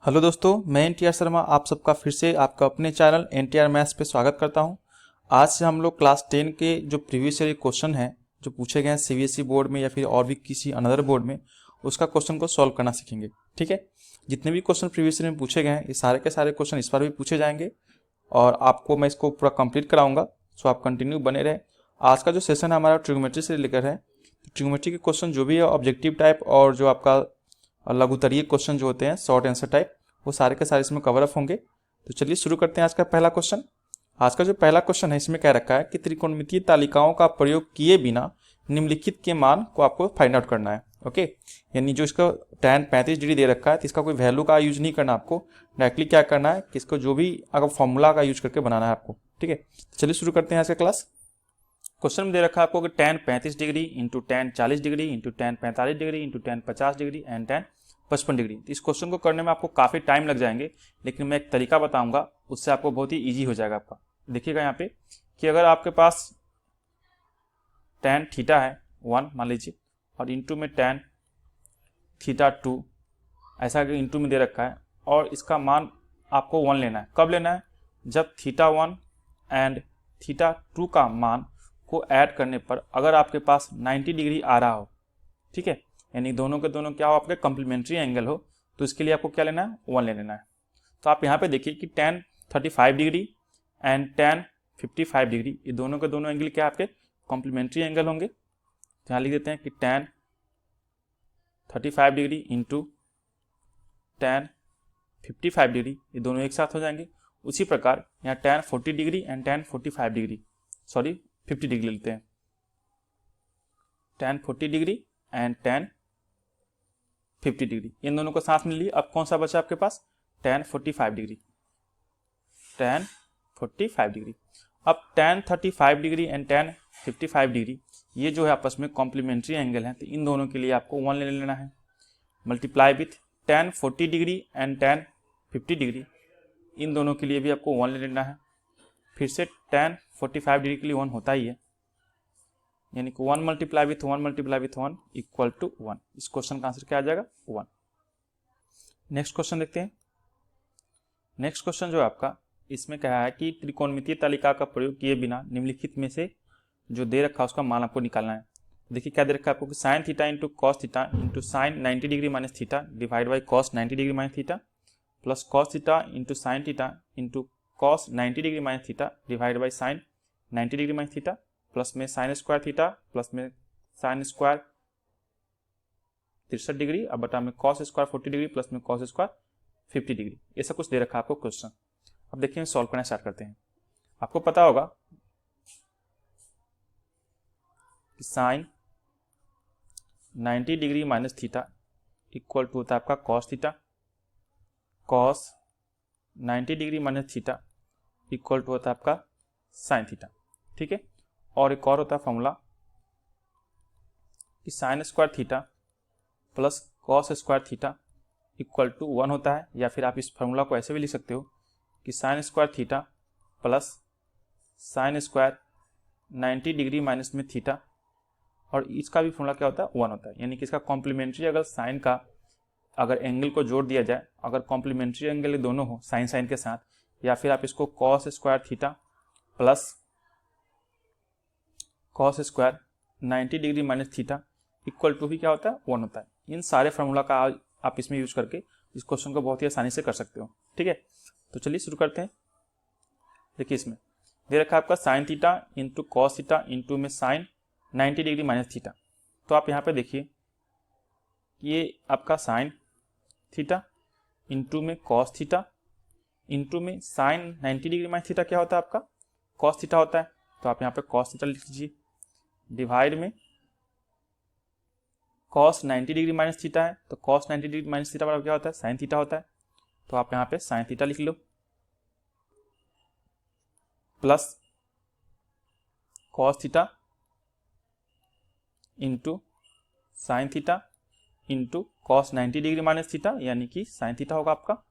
Hello दोस्तों, मैं एनटीआर शर्मा आप सबका फिर से आपका अपने चैनल एनटीआर मैथ्स पे स्वागत करता हूं। आज से हम लोग क्लास 10 के जो प्रीवियस ईयर क्वेश्चन हैं जो पूछे गए हैं सीबीएसई बोर्ड में या फिर और भी किसी अनदर बोर्ड में, उसका क्वेश्चन को सॉल्व करना सीखेंगे। ठीक है, जितने भी क्वेश्चन प्रीवियस ईयर में पूछे गए हैं ये सारे के सारे क्वेश्चन इस बार भी पूछे जाएंगे और आपको मैं इसको पूरा कंप्लीट कराऊंगा। सो आप कंटिन्यू बने रहे। आज का जो सेशन हमारा ट्रिग्नोमेट्री से रिलेटेड है, ट्रिग्नोमेट्री के क्वेश्चन जो भी है ऑब्जेक्टिव टाइप और जो आपका लघुतरीय क्वेश्चन जो होते हैं शॉर्ट आंसर टाइप, वो सारे के सारे इसमें कवर अप होंगे। तो चलिए शुरू करते हैं आज का पहला क्वेश्चन। आज का जो पहला क्वेश्चन है इसमें क्या रखा है कि त्रिकोणमितीय तालिकाओं का प्रयोग किए बिना निम्नलिखित के मान को आपको फाइंड आउट करना है। ओके, यानी जो इसका tan 35 डिग्री दे रखा है तो इसका कोई वैल्यू का यूज नहीं करना, आपको डायरेक्टली क्या करना है कि इसको जो भी अगर फॉर्मूला का यूज करके बनाना है आपको। ठीक है, चलिए शुरू करते हैं आज का क्लास। क्वेश्चन में दे रखा है आपको कि tan 35 degree into tan 40 degree into tan 45 degree into tan 50 degree and tan 55 degree. तो इस क्वेश्चन को करने में आपको काफ़ी टाइम लग जाएंगे, लेकिन मैं एक तरीका बताऊंगा उससे आपको बहुत ही ईजी हो जाएगा आपका। देखिएगा यहाँ पे कि अगर आपके पास tan थीटा है 1 मान लीजिए और इंटू में tan थीटा 2 ऐसा इंटू में दे रखा है और इसका मान आपको 1 लेना है। कब लेना है? जब थीटा 1 एंड थीटा 2 का मान को ऐड करने पर अगर आपके पास 90 डिग्री आ रहा हो, ठीक है, यानी दोनों के दोनों क्या हो आपके कॉम्प्लीमेंट्री एंगल हो, तो इसके लिए आपको क्या लेना है? 1 ले लेना है। तो आप यहाँ पे देखिए कि tan 35 degree and tan 55 degree ये दोनों के दोनों एंगल क्या आपके कॉम्प्लीमेंट्री एंगल होंगे। तो यहाँ लिख देते हैं कि tan 35 degree into tan 55 degree ये दोनों एक साथ हो जाएंगे। उसी प्रकार यहाँ tan 40 degree and tan 45 degree 50 degree लेते हैं, tan 40 degree and tan 50 degree in दोनों को साथ में लिए। अब कौन सा बचा आपके पास? tan 45 degree, tan 45 degree. अब tan 35 degree and tan 55 degree ये जो है आपस में कॉम्प्लीमेंट्री एंगल है, तो इन दोनों के लिए आपको 1 ले लेना है, multiply with tan 40 degree and tan 50 degree in दोनों के लिए भी आपको 1 ले लेना है। फिर से tan 45 डिग्री के लिए 1 होता ही है, यानी कि 1 multiply with 1 multiply with 1 equal to 1। इस क्वेश्चन का आंसर क्या आ जाएगा? 1। नेक्स्ट क्वेश्चन देखते हैं। नेक्स्ट क्वेश्चन जो आपका इसमें कहा है कि त्रिकोणमितीय तालिका का प्रयोग किए बिना निम्नलिखित में से जो दे रखा है उसका मान आपको निकालना है। देखिए क्या दे रखा है आपको कि sign theta into cos theta into sign 90 degree minus theta divide by cos 90 degree minus theta plus cos theta into sine theta into cos 90 degree minus theta divide by sine 90 degree minus theta plus में sign square theta plus में sine square 63 degree अब बटा में cos square 40 degree plus में cos square 50 degree. ऐसा कुछ दे रखा है आपको क्वेश्चन। अब देखिए सॉल्व करना स्टार्ट करते हैं। आपको पता होगा कि sine 90 degree minus theta equal to होता है आपका cos theta, cos 90 degree minus theta equal to होता है आपका साइन थीटा। ठीक है, और एक और होता है फॉर्मूला कि sine square theta plus cos square theta equal to 1 होता है, या फिर आप इस फॉर्मूला को ऐसे भी लिख सकते हो कि sine square theta plus sine square 90 degree minus में थीटा, और इसका भी फॉर्मूला क्या होता है? 1 होता है। यानी कि इसका कॉम्प्लीमेंट्री अगर साइन का अगर एंगल को जोड़ दिया जाए, अगर कॉम्प्लीमेंट्री एंगल दोनों हो साइन साइन के साथ, या फिर आप इसको cos square theta plus cos square 90 degree minus theta equal to भी क्या होता है? 1 होता है। इन सारे फार्मूला का आप इसमें यूज करके इस क्वेश्चन को बहुत ही आसानी से कर सकते हो। ठीक है, तो चलिए शुरू करते हैं। देखिए इसमें दे रखा है आपका sign theta into cos theta into में साइन 90 डिग्री माइनस थीटा। तो आप यहाँ पे देखिए ये आपका साइन थीटा इंटू में कॉस थीटा इंटू में साइन 90 डिग्री माइनस थीटा क्या होता है आपका? कॉस थीटा होता है। तो आप यहाँ पे कॉस थीटा लिख लीजिए, डिवाइड में कॉस 90 डिग्री माइनस थीटा है, तो कॉस 90 डिग्री माइनस थीटा बराबर क्या होता है? साइन थीटा होता है। तो आप यहाँ पे साइन थीटा लिख लो plus cos theta into sine theta into cos 90 degree minus theta यानी कि साइन थीटा होगा आपका,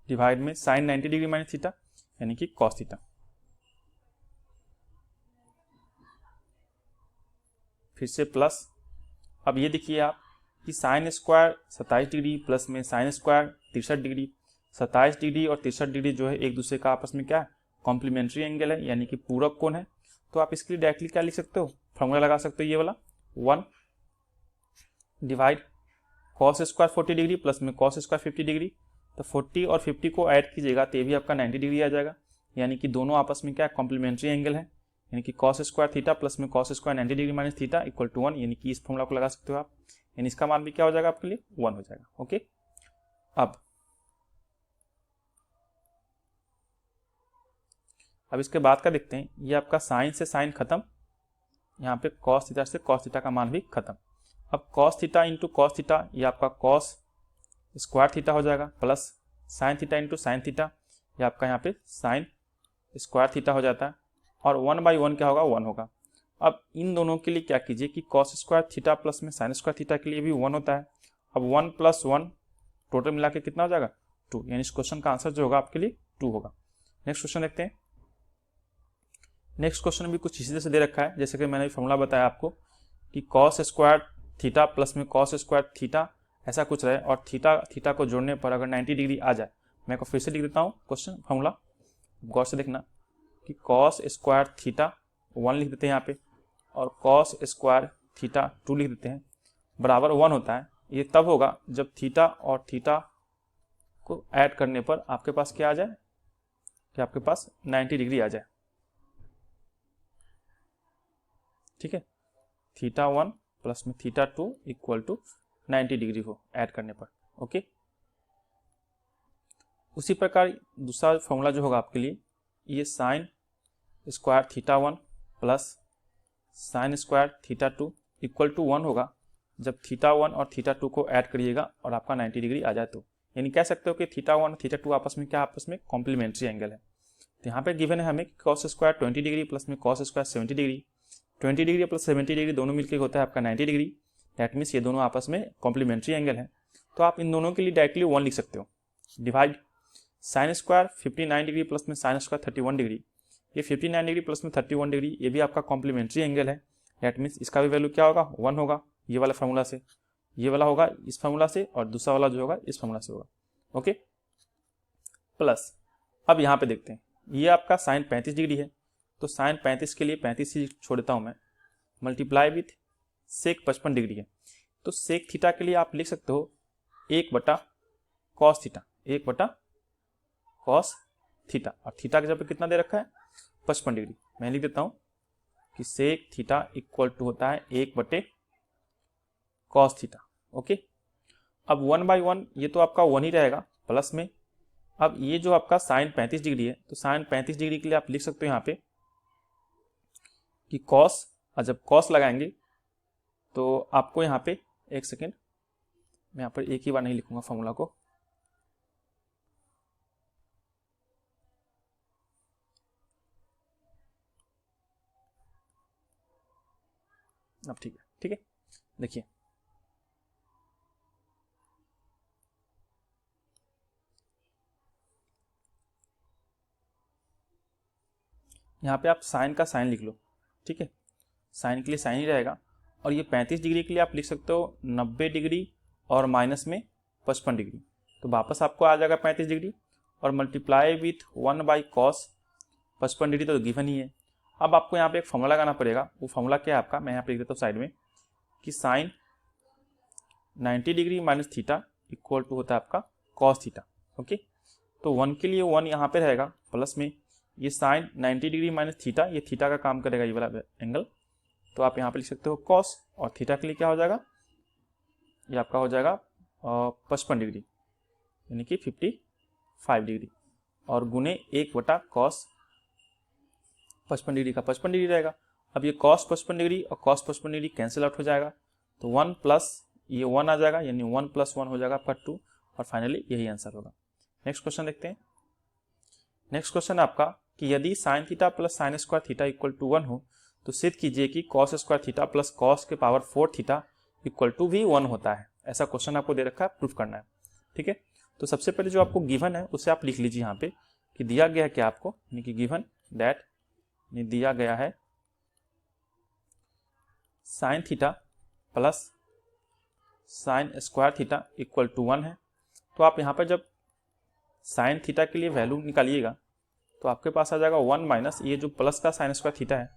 डिवाइड में साइन 90 डिग्री माइनस थीटा यानी कि कॉस थीटा। फिर से प्लस अब ये देखिए आप कि साइन स्क्वायर 27 डिग्री प्लस में साइन स्क्वायर 63 डिग्री, 27 डिग्री और 63 डिग्री जो है एक दूसरे का आपस में क्या है, कॉम्प्लीमेंट्री एंगल है, यानी कि पूरक कोण है। तो आप इसके लिए डायरेक्टली क्या लिख सकते हो, फॉर्मूला लगा सकते हो ये वाला 1 divide cos square 40 degree plus में कॉस स्क्वायर 50 डिग्री। तो 40 और 50 को ऐड कीजिएगा तो ये भी आपका 90 डिग्री आ जाएगा, यानी कि दोनों आपस में क्या कॉम्प्लीमेंट्री एंगल है, यानी कि कॉस स्क्वायर थीटा प्लस में cos square 90 degree minus theta equal to 1, यानी कि इस फॉर्मूला को लगा सकते हो आप, यानी इसका मान भी क्या हो जाएगा आपके लिए 1 हो जाएगा। ओके, अब इसके बाद का देखते हैं, ये आपका साइन से साइन खत्म, यहाँ पे कॉस थीटा से कॉस थीटा का मान भी खत्म। अब cos theta into cos theta, ये आपका कॉस स्क्वायर थीटा हो जाएगा, plus sign theta into sine theta, ये आपका यहाँ पे साइन स्क्वायर थीटा हो जाता है, और 1/1 क्या होगा, 1 होगा। अब इन दोनों के लिए क्या कीजिए कि कॉस स्क्वायर थीटा प्लस में साइन स्क्वायर थीटा के लिए भी 1 होता है। अब 1 + 1 टोटल मिला के कितना हो जाएगा, 2, यानी इस क्वेश्चन का आंसर जो होगा आपके लिए 2 होगा। नेक्स्ट क्वेश्चन देखते हैं। नेक्स्ट क्वेश्चन भी कुछ इसी तरह से दे रखा है, जैसे कि मैंने फॉर्मूला बताया आपको कि कॉस स्क्वायर थीटा प्लस में कॉस स्क्वायर थीटा ऐसा कुछ रहे, और थीटा को जोड़ने पर अगर 90 डिग्री आ जाए, मैं को फिर से लिख देता हूँ क्वेश्चन फॉर्मूला, गौर से देखना कि कॉस स्क्वायर थीटा 1 लिख देते हैं यहाँ पे, और कॉस स्क्वायर थीटा 2 लिख देते हैं, बराबर 1 होता है। ये तब होगा जब थीटा और थीटा को ऐड करने पर आपके पास क्या आ जाए, कि आपके पास 90 डिग्री आ जाए। ठीक है, थीटा 1 प्लस में थीटा 2 इक्वल टू 90 डिग्री हो ऐड करने पर। ओके, उसी प्रकार दूसरा फॉर्मूला जो होगा आपके लिए, ये sine square theta 1 plus sine square theta 2 equal to 1 होगा जब थीटा 1 और थीटा 2 को ऐड करिएगा और आपका 90 डिग्री आ जाए तो, यानी कह सकते हो कि थीटा 1 और थीटा 2 आपस में क्या, आपस में कॉम्प्लीमेंट्री एंगल है। तो यहाँ पे गिवन है हमें कॉस स्क्वायर 20 डिग्री प्लस में cos square 70 degree, 20 degree plus 70 degree दोनों मिलकर होता है आपका 90 डिग्री, दैट मीन्स ये दोनों आपस में कॉम्प्लीमेंट्री एंगल है। तो आप इन दोनों के लिए डायरेक्टली 1 लिख सकते हो, divide sine square 59 degree plus में साइन स्क्वायर 31 डिग्री, ये 59 डिग्री प्लस में 31 डिग्री ये भी आपका कॉम्प्लीमेंट्री एंगल है, दैट मीन्स इसका भी वैल्यू क्या होगा, 1 होगा। ये वाला फार्मूला से, ये वाला होगा इस फार्मूला से, और दूसरा वाला जो होगा इस फार्मूला से होगा। ओके, प्लस अब यहाँ पे देखते हैं, ये आपका साइन 35 डिग्री है, तो साइन 35 के लिए 35 ही छोड़ देता हूँ मैं, मल्टीप्लाई विथ सेक 55 डिग्री है, तो सेक थीटा के लिए आप लिख सकते हो 1/cos थीटा, 1/cos थीटा, और थीटा के जगह पे कितना दे रखा है, 55 डिग्री। मैं लिख देता हूँ कि सेक थीटा इक्वल टू होता है 1/cos थीटा। ओके, अब 1/1 ये तो आपका 1 ही रहेगा, प्लस में अब ये जो आपका साइन 35 डिग्री है, तो साइन 35 डिग्री के लिए आप लिख सकते हो यहाँ पे कि कॉस, और जब कॉस लगाएंगे तो आपको यहाँ पे, एक सेकेंड, मैं यहाँ पर एक ही बार नहीं लिखूंगा फॉर्मूला को, अब ठीक है, देखिए यहाँ पे आप साइन का साइन लिख लो, ठीक है, साइन के लिए साइन ही रहेगा, और ये 35 डिग्री के लिए आप लिख सकते हो 90 डिग्री और माइनस में 55 डिग्री, तो वापस आपको आ जाएगा 35 डिग्री, और मल्टीप्लाई विथ 1/cos 55 डिग्री तो गिवन ही है। अब आपको यहाँ पे एक फॉर्मूला लगाना पड़ेगा, वो फॉर्मूला क्या है आपका, मैं यहाँ पे लिख देता हूँ साइड में, कि sine 90 degree minus theta equal to होता है आपका कॉस थीटा। ओके, तो 1 के लिए 1 यहाँ पे रहेगा, प्लस में ये साइन 90 डिग्री माइनस थीटा, ये थीटा का काम करेगा ये वाला एंगल, तो आप यहाँ पे लिख सकते हो कॉस, और थीटा के लिए क्या हो जाएगा, ये आपका हो जाएगा 55 डिग्री, यानी कि 55 डिग्री, और गुने 1/cos 55 डिग्री का 55 डिग्री रहेगा। अब ये cos 55 डिग्री और cos 55 डिग्री कैंसिल आउट हो जाएगा, तो 1 प्लस ये 1 आ जाएगा, यानी 1 + 1 हो जाएगा आपका 2, और फाइनली यही आंसर होगा। नेक्स्ट क्वेश्चन देखते हैं। नेक्स्ट क्वेश्चन आपका कि यदि sine theta plus sine square theta equal to 1 हो तो सिद्ध कीजिए कि cos square theta plus cos के पावर 4 थीटा इक्वल टू भी 1 होता है। ऐसा क्वेश्चन आपको दे रखा है, प्रूफ करना है। ठीक है, तो सबसे पहले जो आपको गिवन है उसे आप लिख लीजिए यहाँ पे कि दिया गया है क्या आपको, यानी कि गिवन दैट दिया गया है sine theta plus sine square theta equal to 1 है। तो आप यहाँ पर जब साइन थीटा के लिए वैल्यू निकालिएगा तो आपके पास आ जाएगा 1 माइनस ये जो प्लस का साइन स्क्वायर थीटा है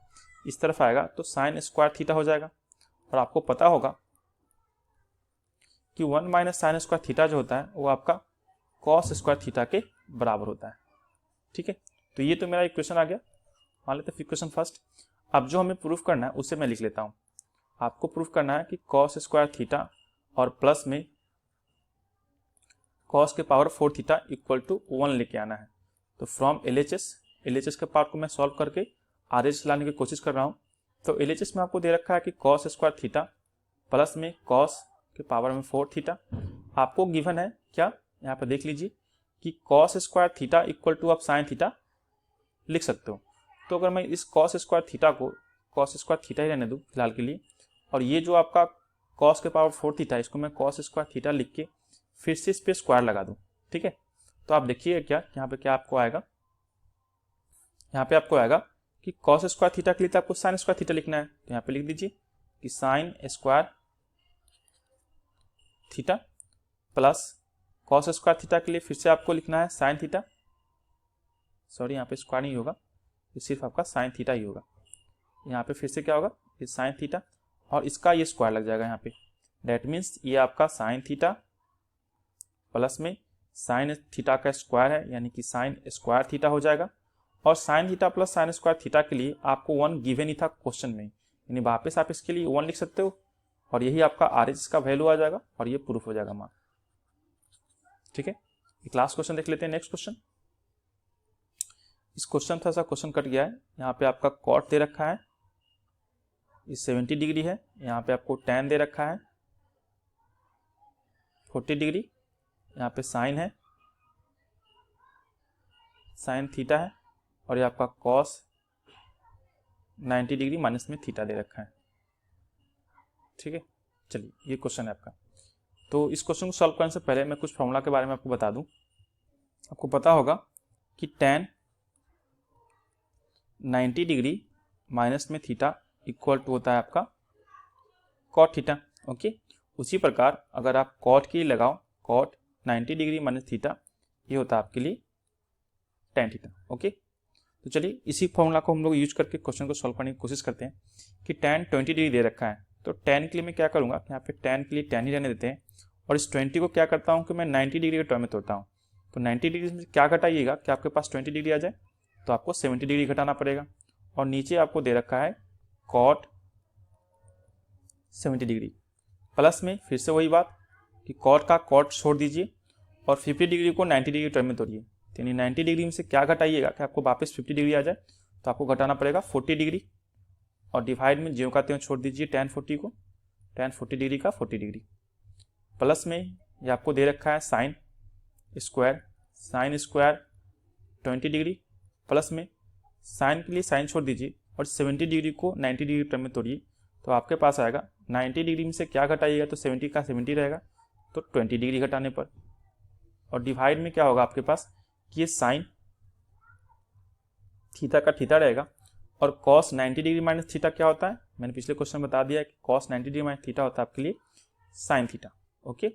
इस तरफ आएगा तो साइन स्क्वायर थीटा हो जाएगा। और आपको पता होगा कि 1 माइनस साइन स्क्वायर थीटा जो होता है वो आपका कॉस स्क्वायर थीटा के बराबर होता है। ठीक है, तो ये तो मेरा इक्वेशन आ गया। मान लेते हैं इक्वेशन फर्स्ट। अब जो हमें प्रूफ करना है उसे मैं लिख लेता हूँ। आपको प्रूफ करना है कि कॉस स्क्वायर थीटा और प्लस में कॉस के पावर 4 थीटा इक्वल टू 1 लेके आना है। तो फ्रॉम एलएचएस के पार्ट को मैं सॉल्व करके आरएचएस लाने की कोशिश कर रहा हूँ। तो एलएचएस में आपको दे रखा है कि कॉस स्क्वायर थीटा प्लस में कॉस के पावर में 4 थीटा। आपको गिवन है क्या, यहाँ पर देख लीजिए कि cos square theta equal to आप साइन थीटा लिख सकते हो। तो अगर मैं इस कॉस स्क्वायर थीटा को कॉस स्क्वायर थीटा ही रहने दूँ फिलहाल के लिए, और ये जो आपका कॉस के पावर 4 थीटा इसको मैं कॉस स्क्वायर थीटा लिख के फिर से इस पर स्क्वायर लगा दूँ। ठीक है, तो आप देखिए क्या यहाँ पे क्या आपको आएगा। यहाँ पे आपको आएगा कि कॉस स्क्वायर थीटा के लिए तो आपको साइन स्क्वायर थीटा लिखना है। तो यहाँ पे लिख दीजिए कि sine square theta plus cos square theta के लिए फिर से आपको लिखना है साइन थीटा। सॉरी, यहाँ पे स्क्वायर नहीं होगा, ये सिर्फ आपका साइन थीटा ही होगा। यहाँ पे फिर से क्या होगा, ये साइन थीटा और इसका ये स्क्वायर लग जाएगा यहाँ पे। डेट मीन्स ये आपका साइन थीटा प्लस में साइन थीटा का स्क्वायर है यानी कि साइन स्क्वायर थीटा हो जाएगा। और sign theta plus sine square theta के लिए आपको 1 गिवन ही था क्वेश्चन में, यानी वापस आप इसके लिए 1 लिख सकते हो और यही आपका आरएचएस का वैल्यू आ जाएगा और ये प्रूफ हो जाएगा मान। ठीक है, एक लास्ट क्वेश्चन देख लेते हैं। नेक्स्ट क्वेश्चन, इस क्वेश्चन थोड़ा सा क्वेश्चन कट गया है। यहाँ पे आपका कॉट दे रखा है, ये 70 डिग्री है। यहाँ पे आपको tan दे रखा है 40 डिग्री। यहाँ पे साइन है, साइन थीटा है और ये आपका कॉस 90 डिग्री माइनस में थीटा दे रखा है। ठीक है, चलिए ये क्वेश्चन है आपका। तो इस क्वेश्चन को सॉल्व करने से पहले मैं कुछ फॉर्मूला के बारे में आपको बता दूं। आपको पता होगा कि tan 90 डिग्री माइनस में थीटा इक्वल टू होता है आपका कॉट थीटा। ओके, उसी प्रकार अगर आप कॉट की लगाओ, कॉट 90 डिग्री माइनस थीटा, ये होता है आपके लिए tan थीटा। ओके, तो चलिए इसी फॉर्मूला को हम लोग यूज करके क्वेश्चन को सॉल्व करने की कोशिश करते हैं। कि tan 20 डिग्री दे रखा है, तो tan के लिए मैं क्या करूँगा, यहाँ पे tan के लिए tan ही रहने देते हैं और इस 20 को क्या करता हूँ कि मैं 90 डिग्री के टर्म में तोड़ता हूँ। तो 90 डिग्री में क्या घटाइएगा कि आपके पास 20 डिग्री आ जाए, तो आपको 70 डिग्री घटाना पड़ेगा। और नीचे आपको दे रखा है कॉट 70 डिग्री प्लस में फिर से वही बात कि कॉट का कॉट छोड़ दीजिए और 50 डिग्री को 90 डिग्री टर्म में तोड़िए। यानी 90 डिग्री में से क्या घटाइएगा कि आपको वापस 50 डिग्री आ जाए, तो आपको घटाना पड़ेगा 40 डिग्री और डिवाइड में ज्यों का त्यों छोड़ दीजिए tan 40 को, tan 40 डिग्री का 40 डिग्री प्लस में ये आपको दे रखा है साइन स्क्वायर 20 डिग्री प्लस में साइन के लिए साइन छोड़ दीजिए और 70 डिग्री को 90 डिग्री टर्म में तोड़िए। तो आपके पास आएगा 90 डिग्री में से क्या घटाइएगा, तो 70 का 70 रहेगा, तो 20 डिग्री घटाने पर। और डिवाइड में क्या होगा आपके पास कि ये साइन थीटा का थीटा रहेगा और कॉस 90 डिग्री माइनस थीटा क्या होता है, मैंने पिछले क्वेश्चन में बता दिया है कि कॉस 90 डिग्री माइनस थीटा होता है आपके लिए साइन थीटा। ओके,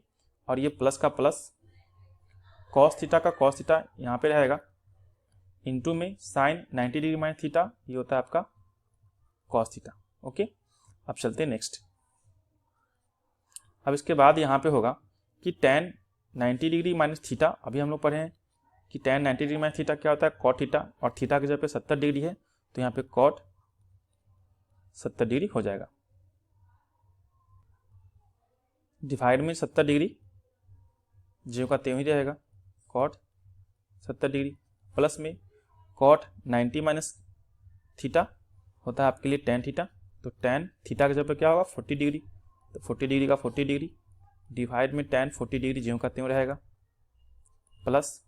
और ये प्लस का प्लस कॉस थीटा का कॉस थीटा यहाँ पे रहेगा इंटू में साइन 90 डिग्री माइनस थीटा, ये होता है आपका कॉस थीटा। ओके, अब चलते हैं नेक्स्ट। अब इसके बाद यहाँ पे होगा कि tan 90 डिग्री माइनस थीटा, अभी हम लोग पढ़े हैं कि tan 90 डिग्री माइनस थीटा क्या होता है कॉट थीटा, और थीटा की जगह पे 70 डिग्री है तो यहाँ पे कॉट 70 डिग्री हो जाएगा। डिवाइड में 70 डिग्री ज्यों का त्यों ही रहेगा, कॉट 70 डिग्री प्लस में कॉट 90 माइनस थीटा होता है आपके लिए tan थीटा। तो tan थीटा की जगह पे क्या होगा 40 डिग्री, तो 40 डिग्री का 40 डिग्री डिवाइड में tan 40 डिग्री ज्यों का त्यों रहेगा plus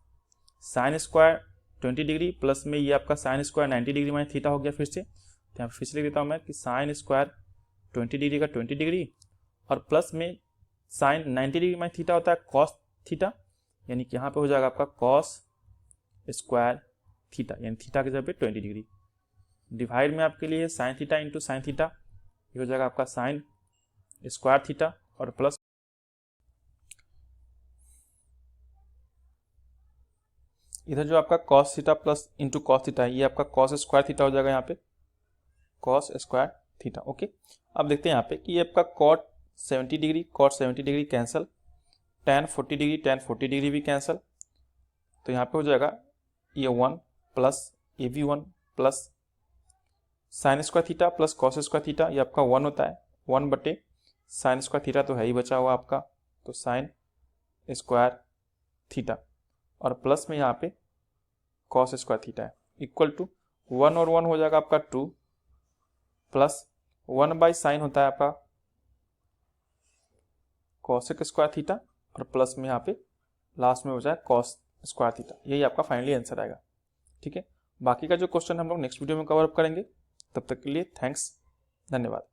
sine square 20 degree plus में ये आपका sine square 90 degree minus theta हो गया फिर से। तो यहाँ फिर से लिख देता हूँ मैं कि साइन स्क्वायर 20 डिग्री का 20 डिग्री और प्लस में साइन 90 डिग्री माइनस थीटा होता है कॉस थीटा, यानी कि यहाँ पे हो जाएगा आपका कॉस स्क्वायर थीटा, यानी थीटा की जगह पे 20 डिग्री डिवाइड में आपके लिए sign theta into sine theta, ये हो जाएगा आपका साइन स्क्वायर थीटा और प्लस इधर जो आपका cos theta plus into cos theta है, ये आपका कॉस स्क्वायर थीटा हो जाएगा यहाँ पे, कॉस स्क्वायर थीटा। ओके, अब देखते हैं यहाँ पे कि ये आपका cot 70 degree, cot 70 degree cancel, tan 40 degree, tan 40 degree भी कैंसिल, तो यहाँ पे हो जाएगा ये 1 प्लस ये भी 1 plus sine square theta plus cos square theta, ये आपका 1 होता है, 1 बटे साइन स्क्वायर थीटा तो है ही बचा हुआ आपका, तो साइन स्क्वायर थीटा और प्लस में यहाँ पे कॉस स्क्वायर थीटा है, इक्वल टू 1 और 1 हो जाएगा आपका 2 प्लस 1 बाई साइन होता है आपका कॉसेक स्क्वायर थीटा और प्लस में यहाँ पे लास्ट में हो जाए कॉस स्क्वायर थीटा। यही आपका फाइनली आंसर आएगा। ठीक है, बाकी का जो क्वेश्चन हम लोग नेक्स्ट वीडियो में कवर अप करेंगे। तब तक के लिए थैंक्स, धन्यवाद।